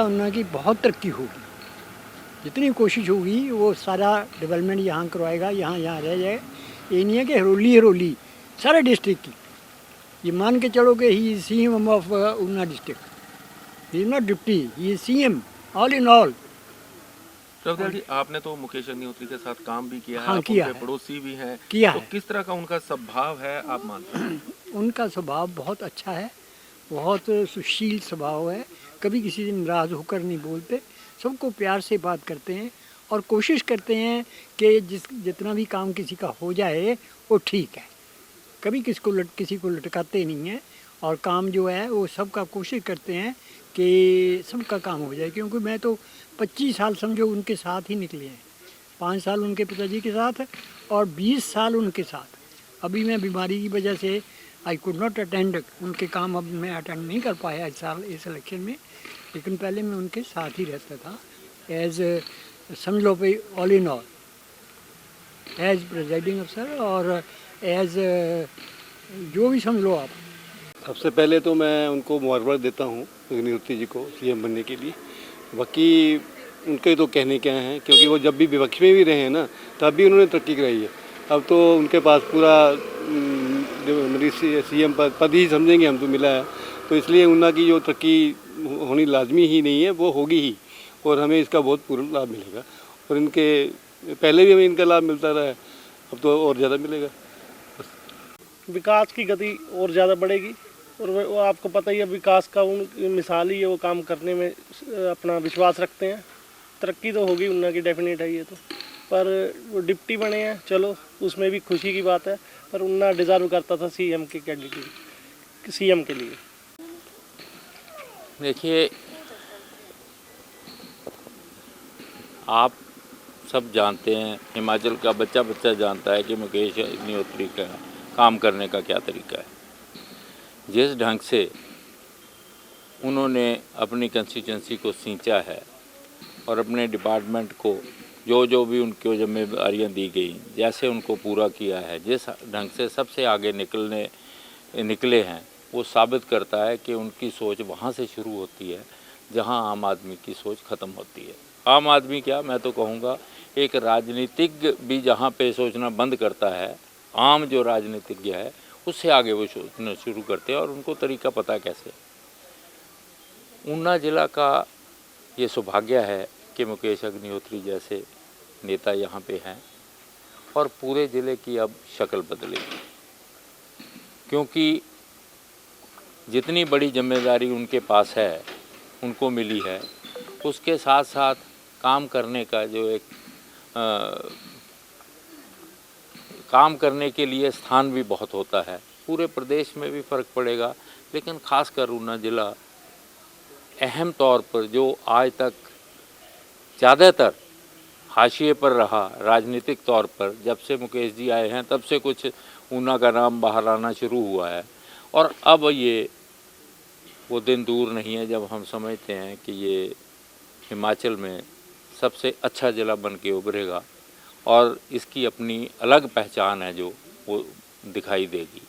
ऊना की बहुत तरक्की होगी। जितनी कोशिश होगी वो सारा डेवलपमेंट यहाँ करवाएगा, यहाँ यहाँ रह जाए। ये नहीं है कि हरोली सारे डिस्ट्रिक्ट की, ये मान के चलो कि he is CM of Una district, he is not deputy, he is CM all in all. Ravidas ji, आपने तो मुकेश अग्निहोत्री के साथ काम भी किया है, हाँ, आप किया उनके है। पड़ोसी भी हैं, किया तो है। किस तरह का उनका स्वभाव है आप मानते हैं? उनका स्वभाव बहुत अच्छा है, बहुत सुशील स्वभाव है, कभी किसी से नाराज़ होकर नहीं बोलते, सबको प्यार से बात करते हैं और कोशिश करते हैं कि जितना भी काम किसी का हो जाए वो ठीक है। कभी किसी को लटकाते नहीं हैं और काम जो है वो सबका कोशिश करते हैं कि सबका काम हो जाए। क्योंकि मैं तो 25 साल समझो उनके साथ ही निकले हैं, 5 साल उनके पिताजी के साथ और 20 साल उनके साथ। अभी मैं बीमारी की वजह से आई कुड नॉट अटेंड उनके काम, अब मैं अटेंड नहीं कर पाया इस साल इस इलेक्शन में, लेकिन पहले मैं उनके साथ ही रहता था एज समझ लो भाई all in all, as presiding अफसर और एज जो भी समझ लो आप। सबसे पहले तो मैं उनको मुबारकबाद देता हूँ अग्निहोत्री जी को CM बनने के लिए। बाकी उनके तो कहने क्या हैं, क्योंकि वो जब भी विपक्ष में भी रहे हैं ना तब भी उन्होंने तरक्की कराई है। अब तो उनके पास पूरा CM पद ही समझेंगे हम तो मिला है, तो इसलिए ऊना की जो तरक्की होनी लाजमी ही नहीं है, वो होगी ही और हमें इसका बहुत पूर्ण लाभ मिलेगा। और इनके पहले भी हमें इनका लाभ मिलता रहा है, अब तो और ज़्यादा मिलेगा। विकास की गति और ज़्यादा बढ़ेगी और वो आपको पता ही है, विकास का उन मिसाल ही है, वो काम करने में अपना विश्वास रखते हैं। तरक्की तो होगी ऊना की, डेफिनेट है ये तो, पर वो डिप्टी बने हैं, चलो उसमें भी खुशी की बात है, पर ऊना डिज़र्व करता था CM के कैंडिडेट CM के लिए। देखिए, आप सब जानते हैं, हिमाचल का बच्चा बच्चा जानता है कि मुकेश अग्निहोत्री का काम करने का क्या तरीका है। जिस ढंग से उन्होंने अपनी कंस्टिट्यूंसी को सींचा है और अपने डिपार्टमेंट को जो भी उनको जिम्मेदारियां दी गई, जैसे उनको पूरा किया है, जिस ढंग से सबसे आगे निकले हैं, वो साबित करता है कि उनकी सोच वहाँ से शुरू होती है जहाँ आम आदमी की सोच ख़त्म होती है। आम आदमी क्या, मैं तो कहूँगा एक राजनीतिज्ञ भी जहाँ पे सोचना बंद करता है, आम जो राजनीतिज्ञ है उससे आगे वो सोचना शुरू करते हैं और उनको तरीका पता है कैसे। ऊना जिला का ये सौभाग्य है कि मुकेश अग्निहोत्री जैसे नेता यहाँ पे हैं और पूरे ज़िले की अब शक्ल बदलेगी, क्योंकि जितनी बड़ी जिम्मेदारी उनके पास है, उनको मिली है, उसके साथ साथ काम करने का जो एक काम करने के लिए स्थान भी बहुत होता है। पूरे प्रदेश में भी फ़र्क पड़ेगा, लेकिन ख़ासकर ऊना ज़िला अहम तौर पर जो आज तक ज़्यादातर हाशिए पर रहा राजनीतिक तौर पर, जब से मुकेश जी आए हैं तब से कुछ ऊना का नाम बाहर आना शुरू हुआ है। और अब ये वो दिन दूर नहीं है जब हम समझते हैं कि ये हिमाचल में सबसे अच्छा ज़िला बन के उभरेगा और इसकी अपनी अलग पहचान है जो वो दिखाई देगी।